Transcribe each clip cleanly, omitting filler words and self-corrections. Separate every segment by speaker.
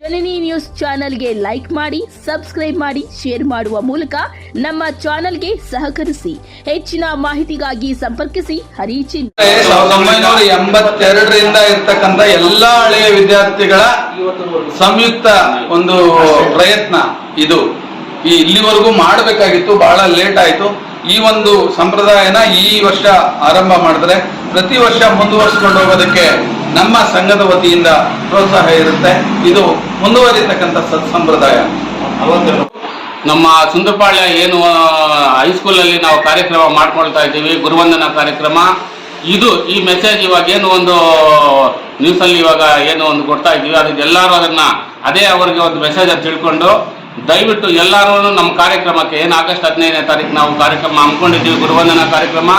Speaker 1: ಜನನಿ news ಚಾನೆಲ್ಗೆ like ಮಾಡಿ, subscribe ಮಾಡಿ, ಶೇರ್ ಮಾಡುವ ಮೂಲಕ ನಮ್ಮ ಚಾನೆಲ್ಗೆ ಸಹಕರಿಸಿ. ಹೆಚ್ಚಿನ ಮಾಹಿತಿಗಾಗಿ ಸಂಪರ್ಕಿಸಿ ಹರಿಚಿನ್.
Speaker 2: 1982ರಿಂದ ಇರ್ತಕ್ಕಂಥ ಎಲ್ಲಾ ಹಳೆಯ ವಿದ್ಯಾರ್ಥಿಗಳ ಸಂಯುಕ್ತ ಒಂದು ಪ್ರಯತ್ನ ಇದು. ಇಲ್ಲಿವರೆಗೂ ಮಾಡಬೇಕಾಗಿತ್ತು, ಬಹಳ ಲೇಟ್ ಆಯ್ತು. ಈ ಒಂದು ಸಂಪ್ರದಾಯನ ಈ ವರ್ಷ ಆರಂಭ ಮಾಡಿದ್ರೆ ಪ್ರತಿ ವರ್ಷ ಮುಂದುವರಿಸಿಕೊಂಡು ಹೋಗೋದಕ್ಕೆ ನಮ್ಮ ಸಂಘದ ವತಿಯಿಂದ ಪ್ರೋತ್ಸಾಹ ಇರುತ್ತೆ. ಇದು ಮುಂದುವರಿತಕ್ಕಂಥ ಸಂಪ್ರದಾಯ.
Speaker 3: ನಮ್ಮ ಸುಂದರಪಾಳ್ಯ ಏನು ಹೈಸ್ಕೂಲಲ್ಲಿ ನಾವು ಕಾರ್ಯಕ್ರಮ ಮಾಡ್ಕೊಳ್ತಾ ಇದ್ದೀವಿ, ಗುರುವಂದನಾ ಕಾರ್ಯಕ್ರಮ. ಈ ಮೆಸೇಜ್ ಇವಾಗ ಏನು ಒಂದು ನ್ಯೂಸಲ್ಲಿ ಇವಾಗ ಏನು ಒಂದು ಕೊಡ್ತಾ ಇದ್ದೀವಿ, ಅದಕ್ಕೆ ಎಲ್ಲರೂ ಅದೇ ಅವರಿಗೆ ಒಂದು ಮೆಸೇಜ್ ಅಂತ ತಿಳ್ಕೊಂಡು ದಯವಿಟ್ಟು ಎಲ್ಲರೂ ನಮ್ಮ ಕಾರ್ಯಕ್ರಮಕ್ಕೆ ಏನು ಆಗಸ್ಟ್ 15ನೇ ತಾರೀಕು ನಾವು ಕಾರ್ಯಕ್ರಮ ಹಮ್ಮಿಕೊಂಡಿದ್ದೀವಿ, ಗುರುವಂದನಾ ಕಾರ್ಯಕ್ರಮ.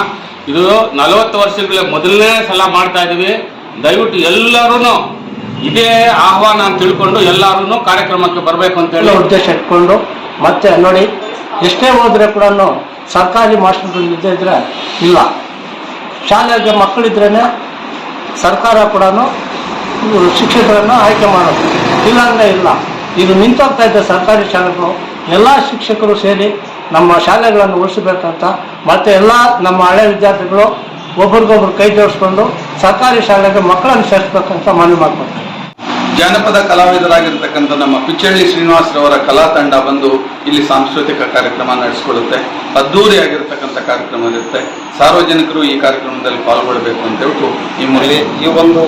Speaker 3: ಇದು 40 ವರ್ಷಗಳ ಮೊದಲನೇ ಸಲ ಮಾಡ್ತಾ ಇದ್ದೀವಿ. ದಯವಿಟ್ಟು ಎಲ್ಲರೂ ಇದೇ ಆಹ್ವಾನ ಅಂತ ತಿಳ್ಕೊಂಡು ಎಲ್ಲರೂ ಕಾರ್ಯಕ್ರಮಕ್ಕೆ ಬರಬೇಕು ಅಂತ ಹೇಳಿ
Speaker 4: ಉದ್ದೇಶ ಇಟ್ಕೊಂಡು, ಮತ್ತೆ ನೋಡಿ ಎಷ್ಟೇ ಹೋದ್ರೆ ಕೂಡ ಸರ್ಕಾರಿ ಮಾಸ್ಟರ್ಗಳು ಇದ್ದರೆ ಇಲ್ಲ, ಶಾಲೆಗೆ ಮಕ್ಕಳಿದ್ರೇ ಸರ್ಕಾರ ಕೂಡ ಶಿಕ್ಷಕರನ್ನು ಆಯ್ಕೆ ಮಾಡೋದು, ಇಲ್ಲಾಂದರೆ ಇಲ್ಲ. ಇದು ನಿಂತೋಗ್ತಾ ಇದ್ದ ಸರ್ಕಾರಿ ಶಾಲೆಗಳು ಎಲ್ಲ ಶಿಕ್ಷಕರು ಸೇರಿ ನಮ್ಮ ಶಾಲೆಗಳನ್ನು ಉಳಿಸಬೇಕಂತ, ಮತ್ತು ಎಲ್ಲ ನಮ್ಮ ಹಳೆ ವಿದ್ಯಾರ್ಥಿಗಳು ಒಬ್ರಿಗೊಬ್ರು ಕೈ ಜೋಡಿಸ್ಕೊಂಡು ಸರ್ಕಾರಿ ಶಾಲೆಗೆ ಮಕ್ಕಳನ್ನು ಸೇರಿಸ್ಬೇಕಂತ ಮನವಿ ಮಾಡ್ಕೊಳ್ತಾರೆ.
Speaker 2: ಜಾನಪದ ಕಲಾವಿದರಾಗಿರ್ತಕ್ಕಂಥ ನಮ್ಮ ಪಿಚ್ಚಳ್ಳಿ ಶ್ರೀನಿವಾಸರವರ ಕಲಾ ತಂಡ ಬಂದು ಇಲ್ಲಿ ಸಾಂಸ್ಕೃತಿಕ ಕಾರ್ಯಕ್ರಮ ನಡೆಸಿಕೊಡುತ್ತೆ. ಅದ್ದೂರಿಯಾಗಿರ್ತಕ್ಕಂಥ ಕಾರ್ಯಕ್ರಮ ಇರುತ್ತೆ. ಸಾರ್ವಜನಿಕರು ಈ ಕಾರ್ಯಕ್ರಮದಲ್ಲಿ ಪಾಲ್ಗೊಳ್ಳಬೇಕು ಅಂತ ಹೇಳ್ಬಿಟ್ಟು
Speaker 5: ಈ ಒಂದು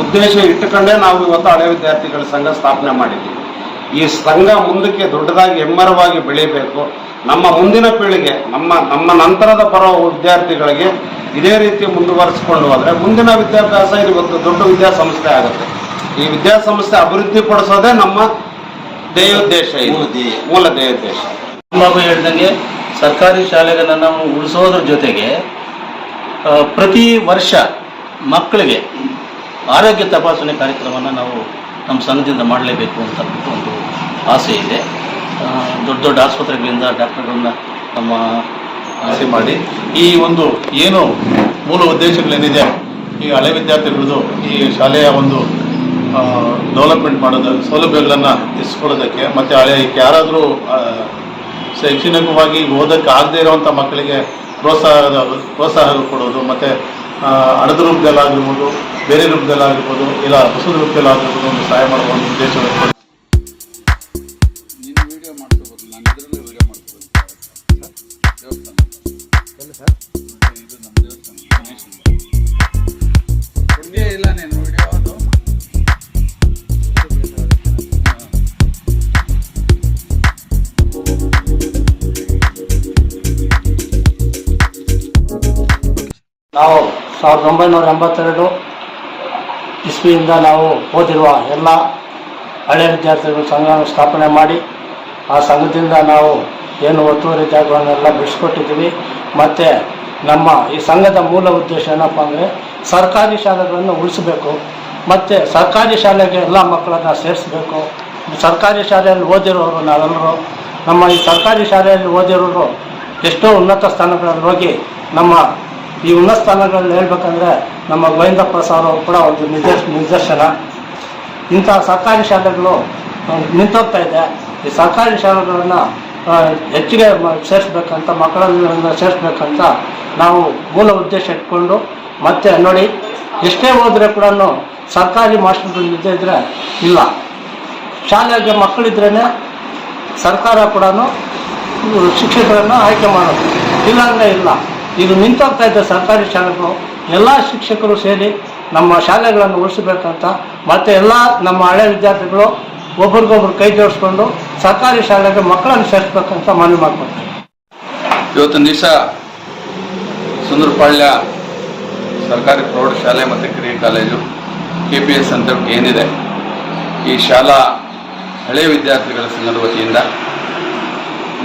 Speaker 5: ಉದ್ದೇಶ ಇಟ್ಟುಕೊಂಡೇ ನಾವು ಇವತ್ತು ಹಳೆ ವಿದ್ಯಾರ್ಥಿಗಳ ಸಂಘ ಸ್ಥಾಪನೆ ಮಾಡಿದ್ದೀವಿ. ಈ ಸಂಘ ಮುಂದಕ್ಕೆ ದೊಡ್ಡದಾಗಿ ಹೆಮ್ಮರವಾಗಿ ಬೆಳೀಬೇಕು. ನಮ್ಮ ಮುಂದಿನ ಪೀಳಿಗೆ, ನಮ್ಮ ನಂತರದ ಬರೋ ವಿದ್ಯಾರ್ಥಿಗಳಿಗೆ ಇದೇ ರೀತಿ ಮುಂದುವರಿಸಿಕೊಂಡು ಹೋದರೆ ಮುಂದಿನ ವಿದ್ಯಾಭ್ಯಾಸ ಇವತ್ತು ದೊಡ್ಡ ವಿದ್ಯಾಸಂಸ್ಥೆ ಆಗುತ್ತೆ. ಈ ವಿದ್ಯಾಸಂಸ್ಥೆ ಅಭಿವೃದ್ಧಿ ಪಡಿಸೋದೇ ನಮ್ಮ ಧ್ಯೇಯೋದ್ದೇಶ, ಮೂಲ ಧ್ಯೇಯೋದ್ದೇಶ.
Speaker 6: ಬಾಬು ಹೇಳ್ದಂಗೆ ಸರ್ಕಾರಿ ಶಾಲೆಗಳನ್ನು ನಾವು ಉಳಿಸೋದ್ರ ಜೊತೆಗೆ ಪ್ರತಿ ವರ್ಷ ಮಕ್ಕಳಿಗೆ ಆರೋಗ್ಯ ತಪಾಸಣೆ ಕಾರ್ಯಕ್ರಮವನ್ನು ನಾವು ನಮ್ಮ ಸಂಘದಿಂದ ಮಾಡಲೇಬೇಕು ಅಂತ ಒಂದು ಆಸೆ ಇದೆ. ದೊಡ್ಡ ದೊಡ್ಡ ಆಸ್ಪತ್ರೆಗಳಿಂದ ಡಾಕ್ಟರ್ಗಳನ್ನ ನಮ್ಮ ಆಸೆ ಮಾಡಿ ಈ ಒಂದು ಏನು ಮೂಲ ಉದ್ದೇಶಗಳೇನಿದೆ, ಈ ಹಳೆ ವಿದ್ಯಾರ್ಥಿಗಳದ್ದು ಈ ಶಾಲೆಯ ಒಂದು ಡೆವಲಪ್ಮೆಂಟ್ ಮಾಡೋದು, ಸೌಲಭ್ಯಗಳನ್ನು ಇಸ್ಕೊಳ್ಳೋದಕ್ಕೆ, ಮತ್ತು ಯಾರಾದರೂ ಶೈಕ್ಷಣಿಕವಾಗಿ ಓದೋಕ್ಕೆ ಆಗದೇ ಇರುವಂಥ ಮಕ್ಕಳಿಗೆ ಪ್ರೋತ್ಸಾಹ ಕೊಡೋದು, ಮತ್ತು ಹಣದ ರೂಪದಲ್ಲಾಗಿರ್ಬೋದು, ಬೇರೆ ರೂಪದಲ್ಲಾಗಿರ್ಬೋದು, ಇಲ್ಲ ಹೊಸದ ರೂಪದಲ್ಲಾಗಿರ್ಬೋದು ಒಂದು ಸಹಾಯ ಮಾಡುವ ಒಂದು ಉದ್ದೇಶವನ್ನು
Speaker 4: ನಾವು 1982 ಇಸ್ವಿಯಿಂದ ನಾವು ಓದಿರುವ ಎಲ್ಲ ಹಳೆಯ ವಿದ್ಯಾರ್ಥಿಗಳ ಸಂಘ ಸ್ಥಾಪನೆ ಮಾಡಿ, ಆ ಸಂಘದಿಂದ ನಾವು ಏನು ಒತ್ತುವರಿ ಜಾಗವನ್ನೆಲ್ಲ ಬಿಡಿಸ್ಕೊಟ್ಟಿದ್ದೀವಿ. ಮತ್ತು ನಮ್ಮ ಈ ಸಂಘದ ಮೂಲ ಉದ್ದೇಶ ಏನಪ್ಪ ಅಂದರೆ ಸರ್ಕಾರಿ ಶಾಲೆಗಳನ್ನು ಉಳಿಸಬೇಕು, ಮತ್ತು ಸರ್ಕಾರಿ ಶಾಲೆಗೆ ಎಲ್ಲ ಮಕ್ಕಳನ್ನು ಸೇರಿಸಬೇಕು. ಸರ್ಕಾರಿ ಶಾಲೆಯಲ್ಲಿ ಓದಿರೋರು ನಾವೆಲ್ಲರೂ, ನಮ್ಮ ಈ ಸರ್ಕಾರಿ ಶಾಲೆಯಲ್ಲಿ ಓದಿರೋರು ಎಷ್ಟೋ ಉನ್ನತ ಸ್ಥಾನಗಳಲ್ಲಿ ಹೋಗಿ ನಮ್ಮ ಈ ಉನ್ನತ ಸ್ಥಾನಗಳಲ್ಲಿ ಹೇಳ್ಬೇಕಂದ್ರೆ ನಮ್ಮ ಗೋವಿಂದಪ್ಪ ಸರ್ ಅವರು ಕೂಡ ಒಂದು ನಿದರ್ಶನ. ಇಂಥ ಸರ್ಕಾರಿ ಶಾಲೆಗಳು ನಿಂತೋಗ್ತಾ ಇದೆ. ಈ ಸರ್ಕಾರಿ ಶಾಲೆಗಳನ್ನು ಹೆಚ್ಚಿಗೆ ಸೇರಿಸ್ಬೇಕಂತ, ಮಕ್ಕಳನ್ನು ಸೇರಿಸ್ಬೇಕಂತ ನಾವು ಮೂಲ ಉದ್ದೇಶ ಇಟ್ಕೊಂಡು, ಮತ್ತು ನೋಡಿ ಎಷ್ಟೇ ಹೋದರೆ ಕೂಡ ಸರ್ಕಾರಿ ಮಾಸ್ಟರ್ಗಳು ಇದ್ದರೆ ಇಲ್ಲ, ಶಾಲೆಗೆ ಮಕ್ಕಳಿದ್ರೇ ಸರ್ಕಾರ ಕೂಡ ಶಿಕ್ಷಕರನ್ನು ಆಯ್ಕೆ ಮಾಡೋದು, ಇಲ್ಲಾಂದರೆ ಇಲ್ಲ. ಇದು ನಿಂತೋಗ್ತಾ ಇದ್ದ ಸರ್ಕಾರಿ ಶಾಲೆಗಳು ಎಲ್ಲ ಶಿಕ್ಷಕರು ಸೇರಿ ನಮ್ಮ ಶಾಲೆಗಳನ್ನು ಉಳಿಸಬೇಕಂತ, ಮತ್ತು ಎಲ್ಲ ನಮ್ಮ ಹಳೆ ವಿದ್ಯಾರ್ಥಿಗಳು ಒಬ್ರಿಗೊಬ್ರು ಕೈ ಜೋಡಿಸ್ಕೊಂಡು ಸರ್ಕಾರಿ ಶಾಲೆಗೆ ಮಕ್ಕಳನ್ನು ಸೇರಿಸ್ಬೇಕಂತ ಮನವಿ ಮಾಡ್ಕೊಳ್ತಾರೆ.
Speaker 2: ಇವತ್ತಿನ ದಿವಸ ಸುಂದರಪಾಳ್ಯ ಸರ್ಕಾರಿ ಪ್ರೌಢಶಾಲೆ ಮತ್ತು ಕಿರಿಯ ಕಾಲೇಜು KPS ಅಂತ ಏನಿದೆ, ಈ ಶಾಲಾ ಹಳೆಯ ವಿದ್ಯಾರ್ಥಿಗಳ ಸಂಘದ ವತಿಯಿಂದ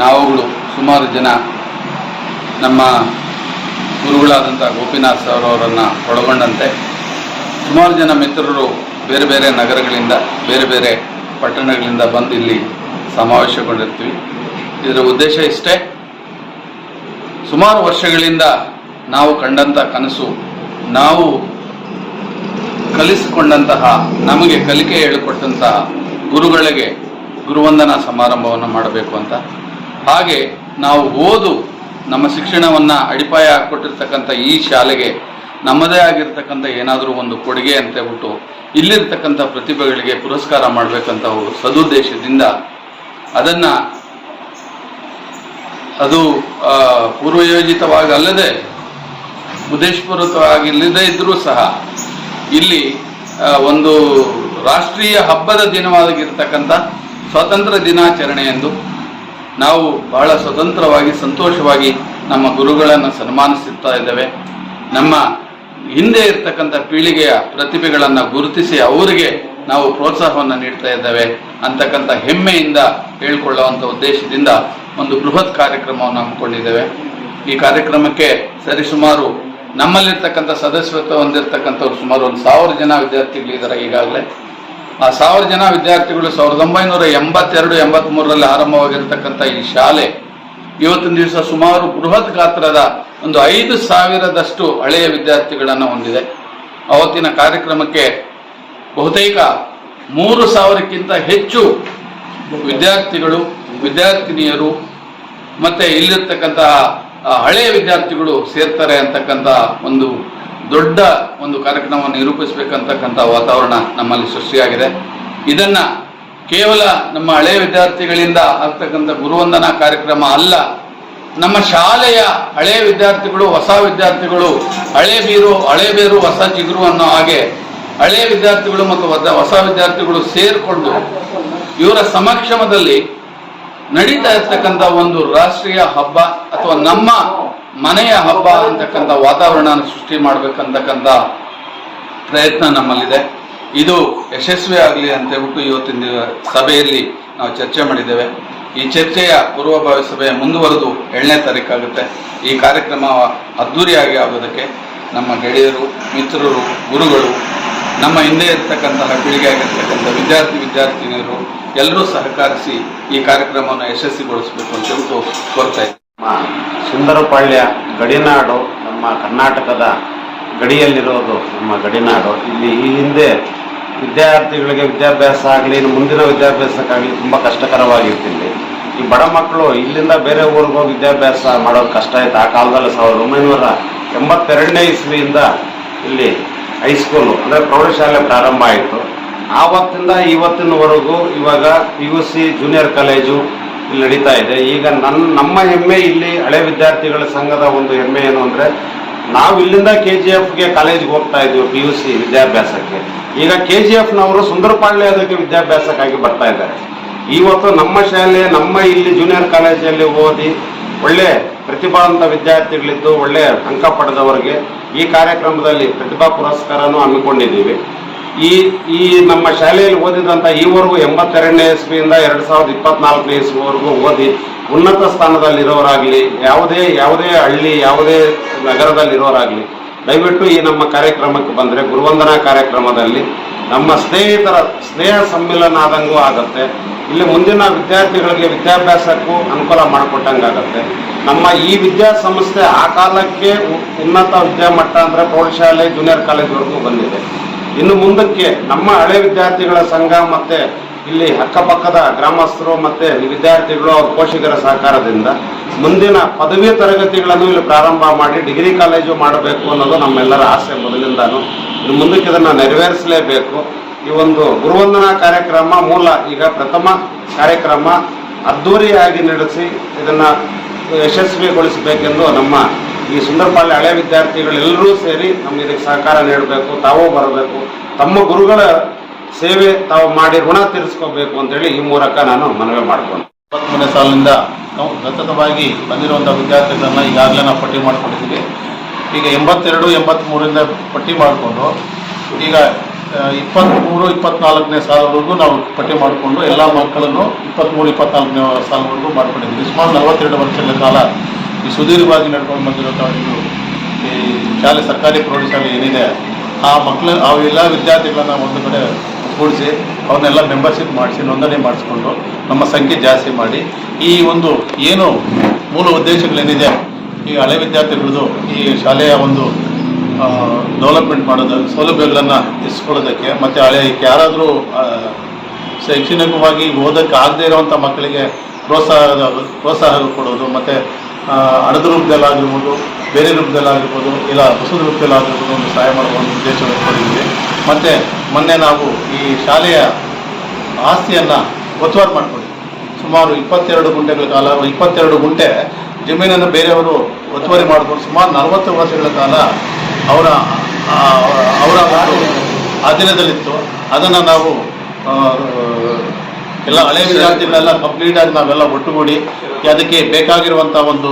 Speaker 2: ನಾವುಗಳು ಸುಮಾರು ಜನ ನಮ್ಮ ಗುರುಗಳಾದಂಥ ಗೋಪಿನಾಥ್ ಸರ್ ಅವರನ್ನು ಒಳಗೊಂಡಂತೆ ಸುಮಾರು ಜನ ಮಿತ್ರರು ಬೇರೆ ಬೇರೆ ನಗರಗಳಿಂದ, ಬೇರೆ ಬೇರೆ ಪಟ್ಟಣಗಳಿಂದ ಬಂದು ಇಲ್ಲಿ ಸಮಾವೇಶಗೊಂಡಿರ್ತೀವಿ. ಇದರ ಉದ್ದೇಶ ಇಷ್ಟೇ, ಸುಮಾರು ವರ್ಷಗಳಿಂದ ನಾವು ಕಂಡಂಥ ಕನಸು, ನಾವು ಕಲಿಸಿಕೊಂಡಂತಹ, ನಮಗೆ ಕಲಿಕೆ ಹೇಳಿಕೊಟ್ಟಂತಹ ಗುರುಗಳಿಗೆ ಗುರುವಂದನಾ ಸಮಾರಂಭವನ್ನು ಮಾಡಬೇಕು ಅಂತ. ಹಾಗೆ ನಾವು ನಮ್ಮ ಶಿಕ್ಷಣವನ್ನು ಅಡಿಪಾಯ ಕೊಟ್ಟಿರ್ತಕ್ಕಂಥ ಈ ಶಾಲೆಗೆ ನಮ್ಮದೇ ಆಗಿರ್ತಕ್ಕಂಥ ಏನಾದರೂ ಒಂದು ಕೊಡುಗೆ ಅಂತ ಹೇಳ್ಬಿಟ್ಟು ಇಲ್ಲಿರ್ತಕ್ಕಂಥ ಪ್ರತಿಭೆಗಳಿಗೆ ಪುರಸ್ಕಾರ ಮಾಡಬೇಕಂತ ಸದುದ್ದೇಶದಿಂದ ಅದು ಪೂರ್ವಯೋಜಿತವಾಗಿ ಅಲ್ಲದೆ ಉದ್ದೇಶಪೂರ್ವಕವಾಗಿ ಇಲ್ಲದೇ ಇದ್ದರೂ ಸಹ ಇಲ್ಲಿ ಒಂದು ರಾಷ್ಟ್ರೀಯ ಹಬ್ಬದ ದಿನವಾಗಿರ್ತಕ್ಕಂಥ ಸ್ವಾತಂತ್ರ್ಯ ದಿನಾಚರಣೆಯಂದು ನಾವು ಬಹಳ ಸ್ವತಂತ್ರವಾಗಿ ಸಂತೋಷವಾಗಿ ನಮ್ಮ ಗುರುಗಳನ್ನು ಸನ್ಮಾನಿಸುತ್ತಾ ಇದ್ದೇವೆ. ನಮ್ಮ ಹಿಂದೆ ಇರ್ತಕ್ಕಂಥ ಪೀಳಿಗೆಯ ಪ್ರತಿಭೆಗಳನ್ನು ಗುರುತಿಸಿ ಅವರಿಗೆ ನಾವು ಪ್ರೋತ್ಸಾಹವನ್ನು ನೀಡ್ತಾ ಇದ್ದೇವೆ ಅಂತಕ್ಕಂಥ ಹೆಮ್ಮೆಯಿಂದ ಹೇಳ್ಕೊಳ್ಳುವಂಥ ಉದ್ದೇಶದಿಂದ ಒಂದು ಬೃಹತ್ ಕಾರ್ಯಕ್ರಮವನ್ನು ಹಮ್ಮಿಕೊಂಡಿದ್ದೇವೆ. ಈ ಕಾರ್ಯಕ್ರಮಕ್ಕೆ ಸರಿಸುಮಾರು ನಮ್ಮಲ್ಲಿರ್ತಕ್ಕಂಥ ಸದಸ್ಯತ್ವ ಹೊಂದಿರತಕ್ಕಂಥವ್ರು ಸುಮಾರು 1000 ಜನ ವಿದ್ಯಾರ್ಥಿಗಳಿದ್ದಾರೆ. ಈಗಾಗಲೇ ಆ 1000 ಜನ ವಿದ್ಯಾರ್ಥಿಗಳು 1982-83ರಲ್ಲಿ ಆರಂಭವಾಗಿರ್ತಕ್ಕಂಥ ಈ ಶಾಲೆ ಇವತ್ತಿನ ದಿವಸ ಸುಮಾರು ಬೃಹತ್ ಗಾತ್ರದ ಒಂದು 5,000ದಷ್ಟು ಹಳೆಯ ವಿದ್ಯಾರ್ಥಿಗಳನ್ನು ಹೊಂದಿದೆ. ಅವತ್ತಿನ ಕಾರ್ಯಕ್ರಮಕ್ಕೆ ಬಹುತೇಕ 3,000ಕ್ಕಿಂತ ಹೆಚ್ಚು ವಿದ್ಯಾರ್ಥಿಗಳು, ವಿದ್ಯಾರ್ಥಿನಿಯರು ಮತ್ತೆ ಇಲ್ಲಿರ್ತಕ್ಕಂತಹ ಹಳೆಯ ವಿದ್ಯಾರ್ಥಿಗಳು ಸೇರ್ತಾರೆ ಅಂತಕ್ಕಂಥ ಒಂದು ದೊಡ್ಡ ಒಂದು ಕಾರ್ಯಕ್ರಮವನ್ನು ನಿರೂಪಿಸಬೇಕಂತಕ್ಕಂಥ ವಾತಾವರಣ ನಮ್ಮಲ್ಲಿ ಸೃಷ್ಟಿಯಾಗಿದೆ. ಇದನ್ನ ಕೇವಲ ನಮ್ಮ ಹಳೆಯ ವಿದ್ಯಾರ್ಥಿಗಳಿಂದ ಆಗ್ತಕ್ಕಂಥ ಗುರುವಂದನಾ ಕಾರ್ಯಕ್ರಮ ಅಲ್ಲ, ನಮ್ಮ ಶಾಲೆಯ ಹಳೆಯ ವಿದ್ಯಾರ್ಥಿಗಳು, ಹೊಸ ವಿದ್ಯಾರ್ಥಿಗಳು, ಹಳೆ ಬೇರು ಹೊಸ ಚಿಗುರು ಅನ್ನೋ ಹಾಗೆ ಹಳೆಯ ವಿದ್ಯಾರ್ಥಿಗಳು ಮತ್ತು ಹೊಸ ವಿದ್ಯಾರ್ಥಿಗಳು ಸೇರಿಕೊಂಡು ಇವರ ಸಮಕ್ಷಮದಲ್ಲಿ ನಡೀತಾ ಇರ್ತಕ್ಕಂಥ ಒಂದು ರಾಷ್ಟ್ರೀಯ ಹಬ್ಬ ಅಥವಾ ನಮ್ಮ ಮನೆಯ ಹಬ್ಬ ಅಂತಕ್ಕಂಥ ವಾತಾವರಣ ಸೃಷ್ಟಿ ಮಾಡಬೇಕಂತಕ್ಕಂಥ ಪ್ರಯತ್ನ ನಮ್ಮಲ್ಲಿದೆ. ಇದು ಯಶಸ್ವಿ ಆಗಲಿ ಅಂತ ಹೇಳ್ಬಿಟ್ಟು ಇವತ್ತಿನ ಸಭೆಯಲ್ಲಿ ನಾವು ಚರ್ಚೆ ಮಾಡಿದ್ದೇವೆ. ಈ ಚರ್ಚೆಯ ಪೂರ್ವಭಾವಿ ಸಭೆ ಮುಂದುವರೆದು 7ನೇ ತಾರೀಕಾಗುತ್ತೆ. ಈ ಕಾರ್ಯಕ್ರಮ ಅದ್ಧೂರಿಯಾಗಿ ಆಗೋದಕ್ಕೆ ನಮ್ಮ ಗೆಳೆಯರು, ಮಿತ್ರರು, ಗುರುಗಳು, ನಮ್ಮ ಹಿಂದೆ ಇರ್ತಕ್ಕಂತಹ ಪೀಳಿಗೆ ಆಗಿರ್ತಕ್ಕಂಥ ವಿದ್ಯಾರ್ಥಿನಿಯರು ಎಲ್ಲರೂ ಸಹಕರಿಸಿ ಈ ಕಾರ್ಯಕ್ರಮವನ್ನು ಯಶಸ್ವಿಗೊಳಿಸಬೇಕು ಅಂತ ಹೇಳ್ಬಿಟ್ಟು ಕೋರ್ತಾ ಇದ್ದೀವಿ.
Speaker 5: ಸುಂದರಪಾಳ್ಯ ಗಡಿನಾಡು ನಮ್ಮ ಕರ್ನಾಟಕದ ಗಡಿಯಲ್ಲಿರೋದು ನಮ್ಮ ಗಡಿನಾಡು. ಇಲ್ಲಿ ಈ ಹಿಂದೆ ವಿದ್ಯಾರ್ಥಿಗಳಿಗೆ ವಿದ್ಯಾಭ್ಯಾಸ ಆಗಲಿ, ಮುಂದಿನ ವಿದ್ಯಾಭ್ಯಾಸಕ್ಕಾಗಲಿ ತುಂಬ ಕಷ್ಟಕರವಾಗಿರ್ತಿಲ್ಲಿ. ಈ ಬಡ ಮಕ್ಕಳು ಇಲ್ಲಿಂದ ಬೇರೆ ಊರಿಗೆ ಹೋಗಿ ವಿದ್ಯಾಭ್ಯಾಸ ಮಾಡೋದು ಕಷ್ಟ ಆಯ್ತು. ಆ ಕಾಲದಲ್ಲಿ 1982ನೇ ಇಸ್ವಿಯಿಂದ ಇಲ್ಲಿ ಹೈಸ್ಕೂಲು ಅಂದರೆ ಪ್ರೌಢಶಾಲೆ ಪ್ರಾರಂಭ ಆಯಿತು. ಆವತ್ತಿಂದ ಇವತ್ತಿನವರೆಗೂ ಇವಾಗ PUC ಜೂನಿಯರ್ ಕಾಲೇಜು ಇಲ್ಲಿ ನಡೀತಾ ಇದೆ. ಈಗ ನಮ್ಮ ಹೆಮ್ಮೆ ಇಲ್ಲಿ ಹಳೆ ವಿದ್ಯಾರ್ಥಿಗಳ ಸಂಘದ ಒಂದು ಹೆಮ್ಮೆ ಏನು ಅಂದರೆ, ನಾವು ಇಲ್ಲಿಂದ KGFಗೆ ಕಾಲೇಜ್ಗೆ ಹೋಗ್ತಾ ಇದ್ದೀವಿ PUC ವಿದ್ಯಾಭ್ಯಾಸಕ್ಕೆ. ಈಗ KGFನವರು ಸುಂದರಪಾಳ್ಯದಕ್ಕೆ ವಿದ್ಯಾಭ್ಯಾಸಕ್ಕಾಗಿ ಬರ್ತಾ ಇದ್ದಾರೆ. ಇವತ್ತು ನಮ್ಮ ಶಾಲೆ, ನಮ್ಮ ಇಲ್ಲಿ ಜೂನಿಯರ್ ಕಾಲೇಜಲ್ಲಿ ಓದಿ ಒಳ್ಳೆ ಪ್ರತಿಭಾವಂತ ವಿದ್ಯಾರ್ಥಿಗಳಿದ್ದು ಒಳ್ಳೆ ಅಂಕ ಪಡೆದವರಿಗೆ ಈ ಕಾರ್ಯಕ್ರಮದಲ್ಲಿ ಪ್ರತಿಭಾ ಪುರಸ್ಕಾರನೂ ಹಮ್ಮಿಕೊಂಡಿದ್ದೀವಿ. ಈ ನಮ್ಮ ಶಾಲೆಯಲ್ಲಿ ಓದಿದಂಥ ಈವರೆಗೂ 82ನೇ ಇಸ್ವಿಯಿಂದ 2024ನೇ ಇಸ್ವಿವರೆಗೂ ಓದಿ ಉನ್ನತ ಸ್ಥಾನದಲ್ಲಿರೋರಾಗಲಿ, ಯಾವುದೇ ಹಳ್ಳಿ, ಯಾವುದೇ ನಗರದಲ್ಲಿರೋರಾಗಲಿ ದಯವಿಟ್ಟು ಈ ನಮ್ಮ ಕಾರ್ಯಕ್ರಮಕ್ಕೆ ಬಂದರೆ ಗುರುವಂದನಾ ಕಾರ್ಯಕ್ರಮದಲ್ಲಿ ನಮ್ಮ ಸ್ನೇಹಿತರ ಸ್ನೇಹ ಸಮ್ಮಿಲನ ಆದಂಗೂ ಆಗುತ್ತೆ. ಇಲ್ಲಿ ಮುಂದಿನ ವಿದ್ಯಾರ್ಥಿಗಳಿಗೆ ವಿದ್ಯಾಭ್ಯಾಸಕ್ಕೂ ಅನುಕೂಲ ಮಾಡಿಕೊಟ್ಟಂಗಾಗತ್ತೆ. ನಮ್ಮ ಈ ವಿದ್ಯಾಸಂಸ್ಥೆ ಆ ಕಾಲಕ್ಕೆ ಉನ್ನತ ವಿದ್ಯಾಮಟ್ಟ ಅಂದರೆ ಪ್ರೌಢಶಾಲೆ ಜೂನಿಯರ್ ಕಾಲೇಜ್ವರೆಗೂ ಬಂದಿದೆ. ಇನ್ನು ಮುಂದಕ್ಕೆ ನಮ್ಮ ಹಳೆ ವಿದ್ಯಾರ್ಥಿಗಳ ಸಂಘ ಮತ್ತು ಇಲ್ಲಿ ಅಕ್ಕಪಕ್ಕದ ಗ್ರಾಮಸ್ಥರು ಮತ್ತು ವಿದ್ಯಾರ್ಥಿಗಳು ಅವ್ರ ಪೋಷಕರ ಸಹಕಾರದಿಂದ ಮುಂದಿನ ಪದವಿ ತರಗತಿಗಳನ್ನು ಇಲ್ಲಿ ಪ್ರಾರಂಭ ಮಾಡಿ ಡಿಗ್ರಿ ಕಾಲೇಜು ಮಾಡಬೇಕು ಅನ್ನೋದು ನಮ್ಮೆಲ್ಲರ ಆಸೆ ಮೊದಲಿಂದಾನು. ಇನ್ನು ಮುಂದಕ್ಕೆ ಇದನ್ನು ನೆರವೇರಿಸಲೇಬೇಕು. ಈ ಒಂದು ಗುರುವಂದನಾ ಕಾರ್ಯಕ್ರಮ ಈಗ ಪ್ರಥಮ ಕಾರ್ಯಕ್ರಮ ಅದ್ಧೂರಿಯಾಗಿ ನಡೆಸಿ ಇದನ್ನು ಯಶಸ್ವಿಗೊಳಿಸಬೇಕೆಂದು ನಮ್ಮ ಈ ಸುಂದರಪಾಳ್ಯ ಹಳೆ ವಿದ್ಯಾರ್ಥಿಗಳೆಲ್ಲರೂ ಸೇರಿ ನಮಗೆ ಇದಕ್ಕೆ ಸಹಕಾರ ನೀಡಬೇಕು. ತಾವೂ ಬರಬೇಕು, ತಮ್ಮ ಗುರುಗಳ ಸೇವೆ ತಾವು ಮಾಡಿ ಋಣ ತೀರಿಸ್ಕೋಬೇಕು ಅಂತೇಳಿ ಈ ಮೂಲಕ ನಾನು ಮನವಿ ಮಾಡಿಕೊಂಡು
Speaker 6: 23ನೇ ಸಾಲಿನಿಂದ ನಾವು ಸತತವಾಗಿ ಬಂದಿರುವಂಥ ವಿದ್ಯಾರ್ಥಿಗಳನ್ನ ಈಗಾಗಲೇ ನಾವು ಪಟ್ಟಿ ಮಾಡ್ಕೊಂಡಿದ್ದೀವಿ. ಈಗ 82, 83ರಿಂದ ಪಟ್ಟಿ ಮಾಡಿಕೊಂಡು ಈಗ 23, 24ನೇ ಸಾಲವರೆಗೂ ನಾವು ಪಟ್ಟಿ ಮಾಡಿಕೊಂಡು ಎಲ್ಲ ಮಕ್ಕಳನ್ನು 23, 24ನೇ ಸಾಲವರೆಗೂ ಮಾಡ್ಕೊಂಡಿದ್ದೀವಿ. ಸುಮಾರು 42 ವರ್ಷಗಳ ಕಾಲ ಈ ಸುದೀರ್ಘವಾಗಿ ನಡ್ಕೊಂಡು ಬಂದಿರುವಂಥ ಈ ಶಾಲೆ, ಸರ್ಕಾರಿ ಪ್ರೌಢಶಾಲೆ ಏನಿದೆ, ಆ ಎಲ್ಲ ವಿದ್ಯಾರ್ಥಿಗಳನ್ನ ಒಂದು ಕಡೆ ಕೂಡಿಸಿ ಅವ್ರನ್ನೆಲ್ಲ ಮೆಂಬರ್ಶಿಪ್ ಮಾಡಿಸಿ ನೋಂದಣಿ ಮಾಡಿಸ್ಕೊಂಡು ನಮ್ಮ ಸಂಖ್ಯೆ ಜಾಸ್ತಿ ಮಾಡಿ ಈ ಒಂದು ಏನು ಮೂಲ ಉದ್ದೇಶಗಳೇನಿದೆ ಈ ಹಳೆ ವಿದ್ಯಾರ್ಥಿಗಳದ್ದು ಈ ಶಾಲೆಯ ಒಂದು ಡೆವಲಪ್ಮೆಂಟ್ ಮಾಡೋದು, ಸೌಲಭ್ಯಗಳನ್ನು ಇಸ್ಕೊಳ್ಳೋದಕ್ಕೆ ಮತ್ತು ಯಾರಾದರೂ ಶೈಕ್ಷಣಿಕವಾಗಿ ಓದೋಕ್ಕೆ ಆಗದೇ ಇರುವಂಥ ಮಕ್ಕಳಿಗೆ ಪ್ರೋತ್ಸಾಹ ಕೊಡೋದು, ಮತ್ತು ಹಣದ ರೂಪದಲ್ಲಾಗಿರ್ಬೋದು, ಬೇರೆ ರೂಪದಲ್ಲಾಗಿರ್ಬೋದು, ಇಲ್ಲ ಹೊಸದ ರೂಪದಲ್ಲಾಗಿರ್ಬೋದು ಒಂದು ಸಹಾಯ ಮಾಡುವ ಒಂದು ಉದ್ದೇಶವನ್ನು ಇಟ್ಕೊಂಡಿದ್ದೀವಿ. ಮತ್ತು ಮೊನ್ನೆ ನಾವು ಈ ಶಾಲೆಯ ಆಸ್ತಿಯನ್ನು ಒತ್ತುವರಿ ಮಾಡಿಕೊಂಡಿದ್ವಿ. ಸುಮಾರು 22 ಗುಂಟೆಗಳ ಕಾಲ 22 ಗುಂಟೆ ಜಮೀನನ್ನು ಬೇರೆಯವರು ಒತ್ತುವರಿ ಮಾಡಿಕೊಂಡು ಸುಮಾರು 40 ವರ್ಷಗಳ ಕಾಲ ಅವರ ಅಧೀನದಲ್ಲಿತ್ತು. ಅದನ್ನು ನಾವು ಎಲ್ಲ ಹಳೆ ವಿದ್ಯಾರ್ಥಿಗಳೆಲ್ಲ ಕಂಪ್ಲೀಟಾಗಿ ನಾವೆಲ್ಲ ಒಟ್ಟುಗೂಡಿ ಅದಕ್ಕೆ ಬೇಕಾಗಿರುವಂಥ ಒಂದು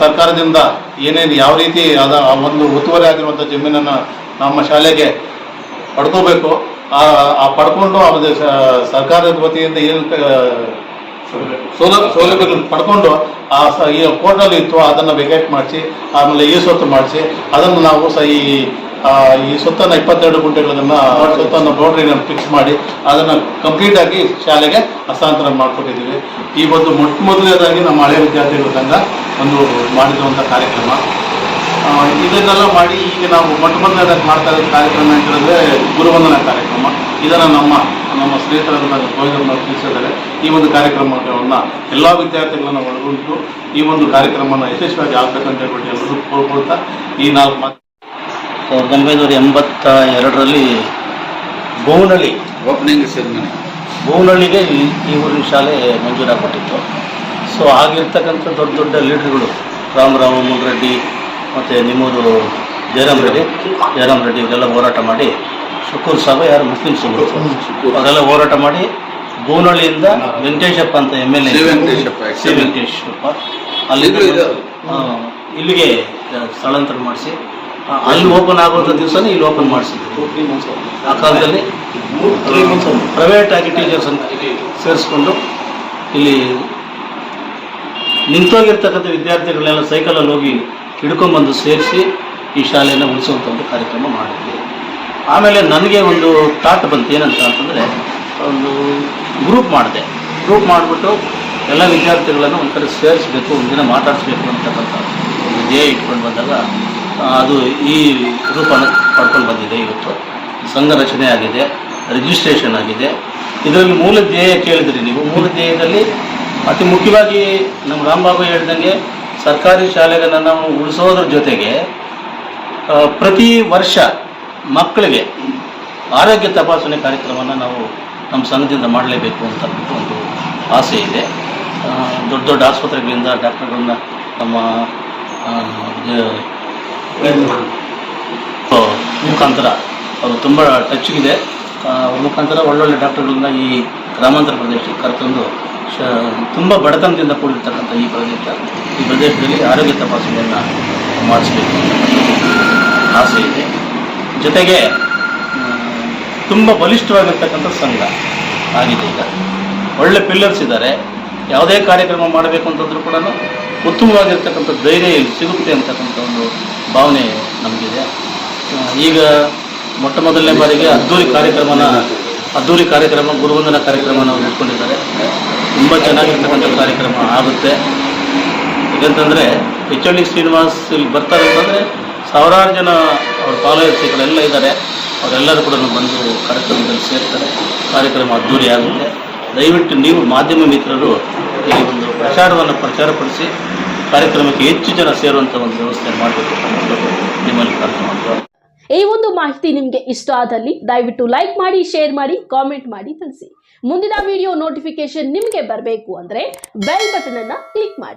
Speaker 6: ಸರ್ಕಾರದಿಂದ ಏನೇನು ಯಾವ ರೀತಿ ಆ ಒಂದು ಒತ್ತುವರಿ ಆಗಿರುವಂಥ ಜಮೀನನ್ನು ನಮ್ಮ ಶಾಲೆಗೆ ಪಡ್ಕೋಬೇಕು, ಆ ಪಡ್ಕೊಂಡು ಅದು ಸರ್ಕಾರದ ವತಿಯಿಂದ ಏನು ಸೌಲಭ್ಯಗಳು ಪಡ್ಕೊಂಡು ಈ ಕೋರ್ಟಲ್ಲಿ ಇತ್ತು ಅದನ್ನು ವೆಕೇಟ್ ಮಾಡಿಸಿ, ಆಮೇಲೆ ಈ ಸ್ವತ್ತು ಮಾಡಿಸಿ ಅದನ್ನು ನಾವು ಈ ಸ್ವತ್ತನ್ನು 22 ಗುಂಟೆಗಳನ್ನು ಸ್ವತ್ತನ್ನು ಬೌಂಡ್ರಿನ ಫಿಕ್ಸ್ ಮಾಡಿ ಅದನ್ನು ಕಂಪ್ಲೀಟಾಗಿ ಶಾಲೆಗೆ ಹಸ್ತಾಂತರ ಮಾಡಿಕೊಟ್ಟಿದ್ದೀವಿ. ಈ ಒಂದು ಮೊದಲನೇದಾಗಿ ನಮ್ಮ ಹಳೆಯ ವಿದ್ಯಾರ್ಥಿಗಳ ಸಂಘ ಒಂದು ಮಾಡಿರುವಂಥ ಕಾರ್ಯಕ್ರಮ. ಇದನ್ನೆಲ್ಲ ಮಾಡಿ ಈಗ ನಾವು ಮೊದಲನೇದಾಗಿ ಮಾಡ್ತಾ ಇರೋ ಕಾರ್ಯಕ್ರಮ ಅಂತ ಹೇಳಿದ್ರೆ ಗುರುವಂದನಾ ಕಾರ್ಯಕ್ರಮ. ಇದನ್ನು ನಮ್ಮ ಸ್ನೇಹಿತರಾದ ಗೋವಿಂದರನ್ನು ತಿಳಿಸಿದ್ದಾರೆ. ಈ ಒಂದು ಕಾರ್ಯಕ್ರಮವನ್ನು ಎಲ್ಲ ವಿದ್ಯಾರ್ಥಿಗಳನ್ನು ಒಳಗೊಂಡು ಈ ಒಂದು ಕಾರ್ಯಕ್ರಮವನ್ನು ಯಶಸ್ವಿಯಾಗಿ ಆಗಬೇಕಂತ ಹೇಳ್ಬಿಟ್ಟು ಎಲ್ಲರೂ ಕೋರ್ಕೊಳ್ತಾ ಈ 4 ಮಾತು 1982ರಲ್ಲಿ ಬೋವನಹಳ್ಳಿ
Speaker 2: ಓಪನಿಂಗ್ ಸೆರೆಮನಿ
Speaker 6: ಬೋವನಹಳ್ಳಿಗೆ ಈ ಊರಿನ ಶಾಲೆ ಮಂಜೂರಾಗ್ಬಿಟ್ಟಿತ್ತು. ಸೊ ಆಗಿರ್ತಕ್ಕಂಥ ದೊಡ್ಡ ದೊಡ್ಡ ಲೀಡರ್ಗಳು ರಾಮರಾವ್ ಮುನ್ರೆಡ್ಡಿ ಮತ್ತು ನಿಮ್ಮೂರು ಜಯರಾಮ್ ರೆಡ್ಡಿ ಇವರೆಲ್ಲ ಹೋರಾಟ ಮಾಡಿ, ಶುಕೂರ್ ಸಾಬ್ ಯಾರು ಮುಸ್ಲಿಮ್ಸ್ ಅವರೆಲ್ಲ ಹೋರಾಟ ಮಾಡಿ ಬೋವನಹಳ್ಳಿಯಿಂದ ವೆಂಕಟೇಶಪ್ಪ ಅಂತ MLA ವೆಂಕಟೇಶಪ್ಪ ಇಲ್ಲಿಗೆ ಸ್ಥಳಾಂತರ ಮಾಡಿಸಿ ಅಲ್ಲಿ ಓಪನ್ ಆಗುವಂಥ ದಿವಸನೇ ಇಲ್ಲಿ ಓಪನ್ ಮಾಡಿಸಿದ್ರು. ಆ ಕಾಲದಲ್ಲಿ ಪ್ರೈವೇಟ್ ಆಗಿ ಟೀಚರ್ಸ್ ಅಂತ ಸೇರಿಸ್ಕೊಂಡು ಇಲ್ಲಿ ನಿಂತೋಗಿರ್ತಕ್ಕಂಥ ವಿದ್ಯಾರ್ಥಿಗಳನ್ನೆಲ್ಲ ಸೈಕಲಲ್ಲಿ ಹೋಗಿ ಹಿಡ್ಕೊಂಡ್ಬಂದು ಸೇರಿಸಿ ಈ ಶಾಲೆಯನ್ನು ಉಳಿಸುವಂಥ ಒಂದು ಕಾರ್ಯಕ್ರಮ ಮಾಡಿದ್ವಿ. ಆಮೇಲೆ ನನಗೆ ಒಂದು ಥಾಟ್ ಬಂತು, ಏನಂತ ಅಂತಂದರೆ ಒಂದು ಗ್ರೂಪ್ ಮಾಡಿಬಿಟ್ಟು ಎಲ್ಲ ವಿದ್ಯಾರ್ಥಿಗಳನ್ನು ಒಂದು ಕಡೆ ಸೇರಿಸಬೇಕು, ಒಂದಿನ ಮಾತಾಡಿಸ್ಬೇಕು ಅಂತಕ್ಕಂಥ ಒಂದು ಧ್ಯೇಯ ಇಟ್ಕೊಂಡು ಬಂದಾಗ ಅದು ಈ ರೂಪನ ಪಡ್ಕೊಂಡು ಬಂದಿದೆ. ಇವತ್ತು ಸಂಘ ರಚನೆ ಆಗಿದೆ, ರಿಜಿಸ್ಟ್ರೇಷನ್ ಆಗಿದೆ. ಇದರಲ್ಲಿ ಮೂಲ ಧ್ಯೇಯ ಕೇಳಿದ್ರಿ ನೀವು. ಮೂಲ ಧ್ಯೇಯದಲ್ಲಿ ಅತಿ ಮುಖ್ಯವಾಗಿ ನಮ್ಮ ರಾಮಬಾಬು ಹೇಳ್ದಂಗೆ ಸರ್ಕಾರಿ ಶಾಲೆಗಳನ್ನು ನಾವು ಉಳಿಸೋದ್ರ ಜೊತೆಗೆ ಪ್ರತಿ ವರ್ಷ ಮಕ್ಕಳಿಗೆ ಆರೋಗ್ಯ ತಪಾಸಣೆ ಕಾರ್ಯಕ್ರಮವನ್ನು ನಾವು ನಮ್ಮ ಸಂಘದಿಂದ ಮಾಡಲೇಬೇಕು ಅಂತ ಒಂದು ಆಸೆ ಇದೆ. ದೊಡ್ಡ ದೊಡ್ಡ ಆಸ್ಪತ್ರೆಗಳಿಂದ ಡಾಕ್ಟರ್ಗಳನ್ನ ನಮ್ಮ ಮುಖಾಂತರ ಅವರು ತುಂಬ ಟಚ್ಗಿದೆ. ಅವ್ರ ಮುಖಾಂತರ ಒಳ್ಳೊಳ್ಳೆ ಡಾಕ್ಟರ್ಗಳನ್ನ ಈ ಗ್ರಾಮಾಂತರ ಪ್ರದೇಶಕ್ಕೆ ಕರೆತಂದು ತುಂಬ ಬಡತನದಿಂದ ಕೂಡಿರ್ತಕ್ಕಂಥ ಈ ಪ್ರದೇಶದಲ್ಲಿ ಆರೋಗ್ಯ ತಪಾಸಣೆಯನ್ನು ಮಾಡಿಸಬೇಕು ಅಂತ ಆಸೆ ಇದೆ. ಜೊತೆಗೆ ತುಂಬ ಬಲಿಷ್ಠವಾಗಿರ್ತಕ್ಕಂಥ ಸಂಘ ಆಗಿದೆ. ಈಗ ಒಳ್ಳೆ ಪಿಲ್ಲರ್ಸ್ ಇದ್ದಾರೆ. ಯಾವುದೇ ಕಾರ್ಯಕ್ರಮ ಮಾಡಬೇಕು ಅಂತಂದ್ರೂ ಕೂಡ ಉತ್ತಮವಾಗಿರ್ತಕ್ಕಂಥ ಧೈರ್ಯ ಇಲ್ಲಿ ಸಿಗುತ್ತೆ ಅಂತಕ್ಕಂಥ ಒಂದು ಭಾವನೆ ನಮಗಿದೆ. ಈಗ ಮೊದಲನೇ ಬಾರಿಗೆ ಅದ್ದೂರಿ ಕಾರ್ಯಕ್ರಮ ಗುರುವಂದನಾ ಕಾರ್ಯಕ್ರಮನ ಅವ್ರು ಇಟ್ಕೊಂಡಿದ್ದಾರೆ. ತುಂಬ ಚೆನ್ನಾಗಿರ್ತಕ್ಕಂಥ ಕಾರ್ಯಕ್ರಮ ಆಗುತ್ತೆ. ಯಾಕಂತಂದರೆ HOD ಶ್ರೀನಿವಾಸ್ ಇಲ್ಲಿ ಬರ್ತಾರೆ ಅಂತಂದರೆ ಸಾವಿರಾರು ಜನ ಅವ್ರ ಫಾಲೋವರ್ಸ್ಗಳೆಲ್ಲ ಇದ್ದಾರೆ. ಅವರೆಲ್ಲರೂ ಕೂಡ ಬಂದು ಕಾರ್ಯಕ್ರಮದಲ್ಲಿ ಸೇರ್ತಾರೆ. ಕಾರ್ಯಕ್ರಮ ಅದ್ದೂರಿ ಆಗುತ್ತೆ. ದಯವಿಟ್ಟು ನೀವು ಮಾಧ್ಯಮ ಮಿತ್ರರು ಈ ಒಂದು ಪ್ರಚಾರಪಡಿಸಿ ಕಾರ್ಯಕ್ರಮಕ್ಕೆ ಹೆಚ್ಚು ಜನ ಸೇರುವಂಥ ಒಂದು ವ್ಯವಸ್ಥೆ ಮಾಡಬೇಕು ಅಂತ ನಿಮ್ಮಲ್ಲಿ ಪ್ರಾರ್ಥನೆ ಮಾಡ್ತೀವಿ.
Speaker 1: ಈ ಒಂದು ಮಾಹಿತಿ ನಿಮಗೆ ಇಷ್ಟ ಆದಲ್ಲಿ ದಯವಿಟ್ಟು ಲೈಕ್ ಮಾಡಿ, ಶೇರ್ ಮಾಡಿ, ಕಾಮೆಂಟ್ ಮಾಡಿ ತಿಳಿಸಿ. ಮುಂದಿನ ವಿಡಿಯೋ ನೋಟಿಫಿಕೇಶನ್ ನಿಮಗೆ ಬರಬೇಕು ಅಂದರೆ ಬೆಲ್ ಬಟನ್ ಅನ್ನು ಕ್ಲಿಕ್ ಮಾಡಿ.